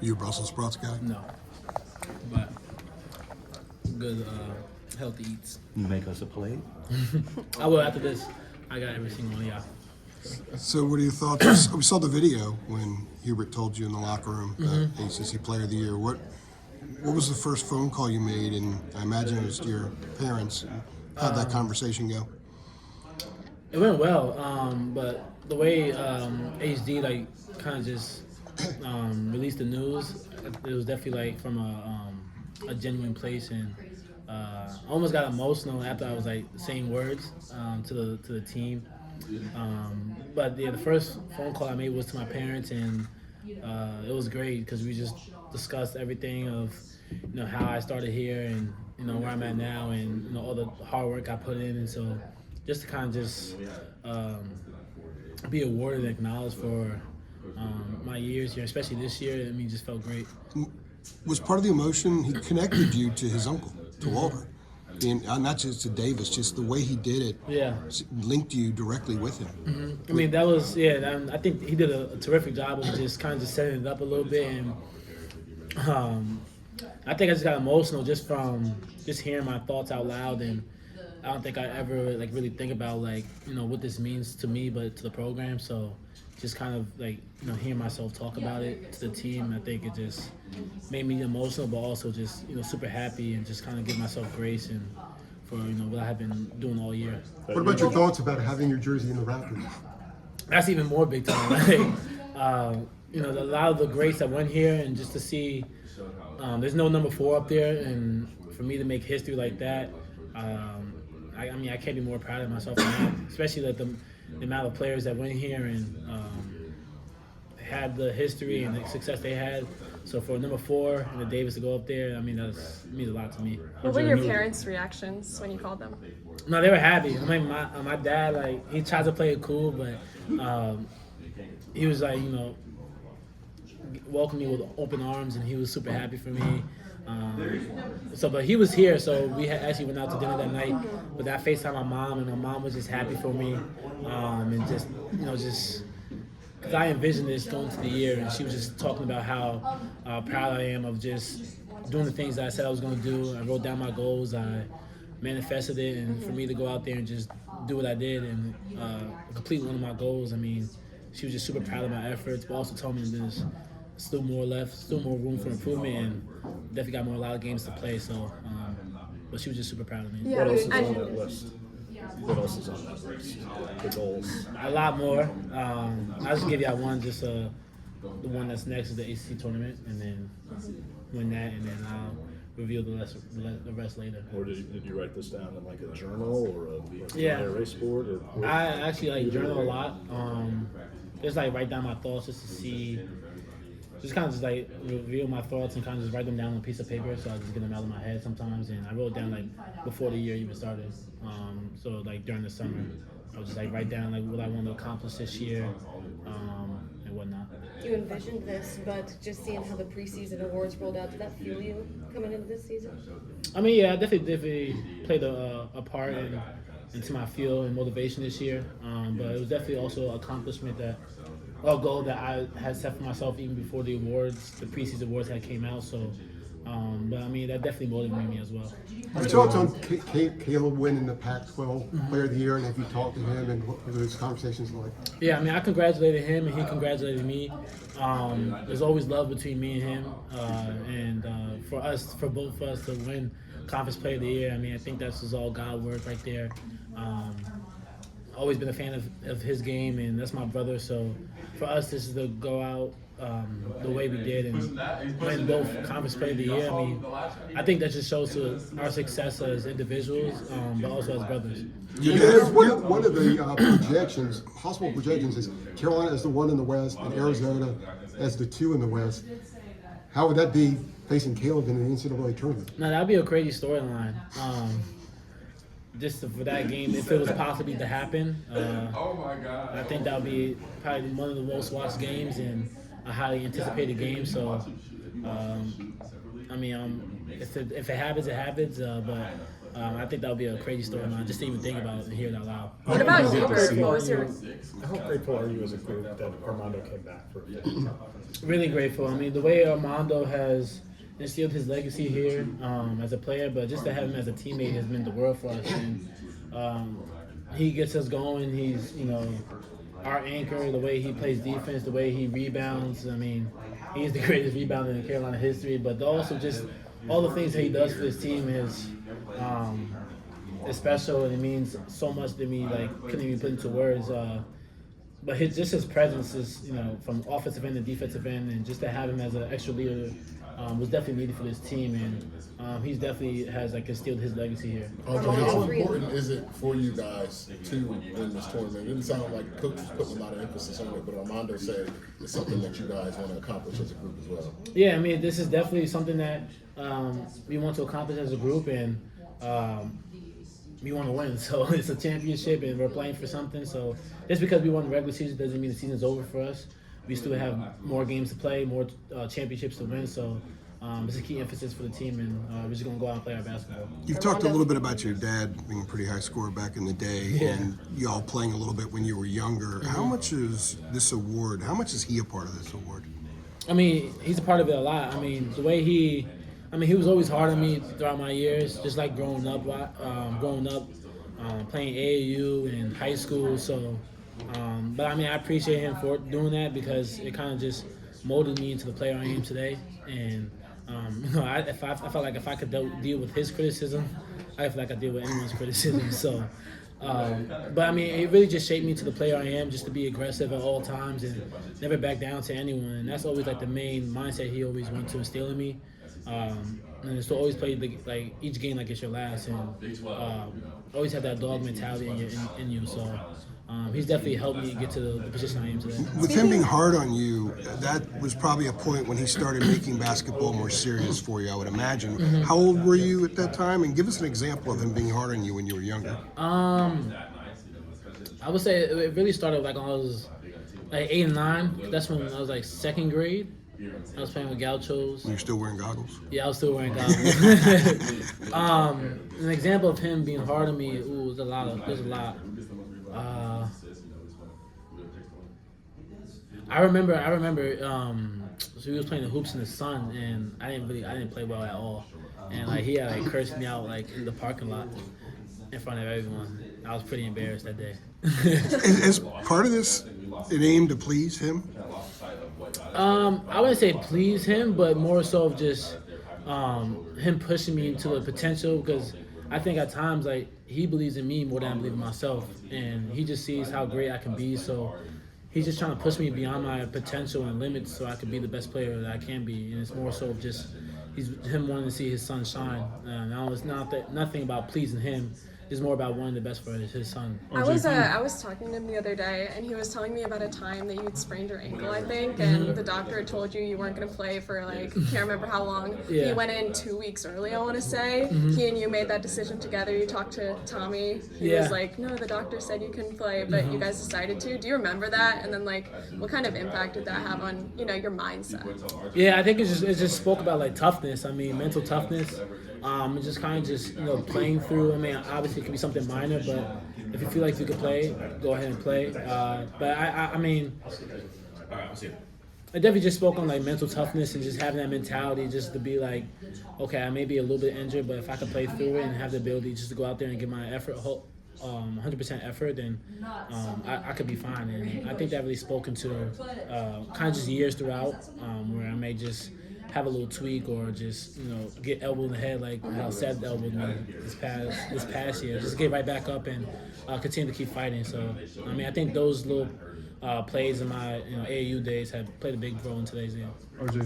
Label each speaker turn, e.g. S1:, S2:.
S1: You a Brussels sprouts guy?
S2: No, but good healthy eats.
S3: You make us a plate?
S2: I will after this. I got every single one, yeah.
S1: So what are your thoughts? We saw the video when Hubert told you in the locker room, ACC Player of the Year. What was the first phone call you made? And I imagine it was to your parents. How'd that conversation go?
S2: It went well, but the way HD kind of just released the news, it was definitely from a genuine place, and I almost got emotional after I was saying words to the team. But yeah, the first phone call I made was to my parents, and it was great because we just discussed everything of how I started here and where I'm at now, and all the hard work I put in, and so just to kind of be awarded and acknowledged for my years here, especially this year. Just felt great.
S1: Was part of the emotion he connected you to his uncle, to Walter? And not just to Davis, just the way he did it, linked you directly with him.
S2: Mm-hmm. That was, I think he did a terrific job of just kind of just setting it up a little bit, and I think I just got emotional just from just hearing my thoughts out loud, and I don't think I ever really think about what this means to me, but to the program. So just kind of hearing myself talk about it to the team, I think it just made me emotional, but also just super happy, and just kind of give myself grace and for what I have been doing all year.
S4: What about your thoughts about having your jersey in the Raptors?
S2: That's even more big time. A lot of the greats that went here, and just to see there's no number 4 up there, and for me to make history like that, I can't be more proud of myself than that, especially the amount of players that went here and had the history and the success they had. So for number 4 and the Davis to go up there, that means a lot to me.
S5: What were your parents' reactions when you called them?
S2: No, they were happy. My dad, he tried to play it cool, but he was welcomed me with open arms, and he was super happy for me. But he was here, so we actually went out to dinner that night. But I FaceTimed my mom, and my mom was just happy for me, and just because I envisioned this going to the year, and she was just talking about how proud I am of just doing the things that I said I was going to do. I wrote down my goals, I manifested it, and for me to go out there and just do what I did and complete one of my goals, she was just super proud of my efforts, but also told me there's still more left, still more room for improvement, and definitely got a lot of games to play. So, but she was just super proud of me.
S5: Yeah,
S3: What else is on that list? What else is on that list? The goals.
S2: A lot more. I'll just give you one, just the one that's next is the ACC tournament, and then win that, and then I'll reveal the rest later.
S3: Or did you write this down in a journal or a
S2: Yeah.
S3: erase board? Or
S2: I actually journal a lot. Just write down my thoughts just to see. Just kind of just reveal my thoughts and kind of just write them down on a piece of paper, so I just get them out of my head sometimes. And I wrote down before the year even started. So during the summer, I would just write down what I want to accomplish this year and whatnot.
S6: You envisioned this, but just seeing how the preseason awards rolled out, did that fuel you coming into this season?
S2: Yeah, I definitely played a part into my feel and motivation this year. But it was definitely also an accomplishment a goal that I had set for myself even before the preseason awards had came out. So, but that definitely motivated me as well.
S4: Your thoughts on Caleb winning the Pac-12 Player of the Year, and have you talked to him, and what were those conversations like?
S2: Yeah, I congratulated him, and he congratulated me. There's always love between me and him, and for both of us to win Conference Player of the Year, I think that's just all God work right there. Always been a fan of his game, and that's my brother. So for us, this is to go out the way we did and win both Conference Player of the Year. I think that just shows to our success as individuals, but also as brothers.
S4: One of the projections, possible projections, is Carolina as the 1 in the West and Arizona as the 2 in the West. How would that be facing Caleb in the NCAA tournament?
S2: Now that'd be a crazy storyline. Just for that game, if it was possibly to happen, I think that would be probably one of the most watched games and a highly anticipated game. So, if it happens, it happens. But I think that would be a crazy storyline just to even think about it and hear it out loud.
S5: What about you, Bert? What was your
S3: How grateful are you as a group that Armando came back for a bit?
S2: Really grateful. I mean, the way Armando has instilled his legacy here as a player, but just to have him as a teammate has meant the world for us. And he gets us going. He's, our anchor, the way he plays defense, the way he rebounds. I mean, he's the greatest rebounder in Carolina history, but also just all the things that he does for this team is special, and it means so much to me, like, couldn't even put into words. But his presence is, from offensive end to defensive end, and just to have him as an extra leader was definitely needed for this team, and he's definitely has instilled his legacy here.
S7: How important is it for you guys to win this tournament? It didn't sound like Coach was putting a lot of emphasis on it, but Armando said it's something that you guys want to accomplish as a group as well.
S2: Yeah, I mean, this is definitely something that we want to accomplish as a group, and we want to win. So it's a championship, and we're playing for something. So just because we won the regular season doesn't mean the season's over for us. We still have more games to play, more championships to win. So it's a key emphasis for the team, and we're just going to go out and play our basketball.
S1: You've talked a little bit about your dad being a pretty high scorer back in the day, and y'all playing a little bit when you were younger. How much is this award? How much is he a part of this award?
S2: I mean, he's a part of it a lot. I mean, the way he was always hard on me throughout my years, just like growing up, playing AAU and high school. So, but I mean, I appreciate him for doing that because it kind of just molded me into the player I am today. And I felt like if I could deal with his criticism, I feel like I deal with anyone's criticism. So, but I mean, it really just shaped me to the player I am, just to be aggressive at all times and never back down to anyone. And that's always the main mindset he always wanted to instill in me. And it's to always play each game like it's your last, and always have that dog mentality in you. So he's definitely helped me get to the position I am today.
S1: With him being hard on you, that was probably a point when he started making basketball more serious for you, I would imagine. How old were you at that time? And give us an example of him being hard on you when you were younger.
S2: I would say it really started when I was 8 and 9. That's when I was second grade. I was playing with Gauchos.
S1: You're still wearing goggles?
S2: Yeah, I was still wearing goggles. An example of him being hard on me, there's a lot. I remember. So he was playing the hoops in the sun, and I didn't play well at all. And he had cursed me out in the parking lot in front of everyone. I was pretty embarrassed that day.
S1: Is part of this an aim to please him?
S2: I wouldn't say please him, but more so of just him pushing me into the potential, because I think at times he believes in me more than I believe in myself, and he just sees how great I can be. So he's just trying to push me beyond my potential and limits so I can be the best player that I can be. And it's more so of just him wanting to see his son shine. Now it's nothing about pleasing him. It's more about wanting the best for his son.
S5: I was talking to him the other day, and he was telling me about a time that you had sprained your ankle, I think, and the doctor had told you weren't going to play for can't remember how long.
S2: Yeah.
S5: He went in 2 weeks early, I want to say. He and you made that decision together. You talked to Tommy. He was like, no, the doctor said you couldn't play, but you guys decided to. Do you remember that? And then what kind of impact did that have on your mindset?
S2: Yeah, I think it just spoke about toughness. I mean, mental toughness. And just kind of playing through. I mean, obviously it could be something minor, but if you feel like you could play, go ahead and play. But I mean, it definitely just spoke on mental toughness and just having that mentality, just to be okay, I may be a little bit injured, but if I could play through it and have the ability just to go out there and give my effort, 100% effort, then I could be fine. And I think that really spoken to kind of just years throughout, where I may just have a little tweak or just get elbowed in the head like how Seth elbowed me this past year. Just get right back up and continue to keep fighting. So I mean, I think those little plays in my AAU days have played a big role in today's game.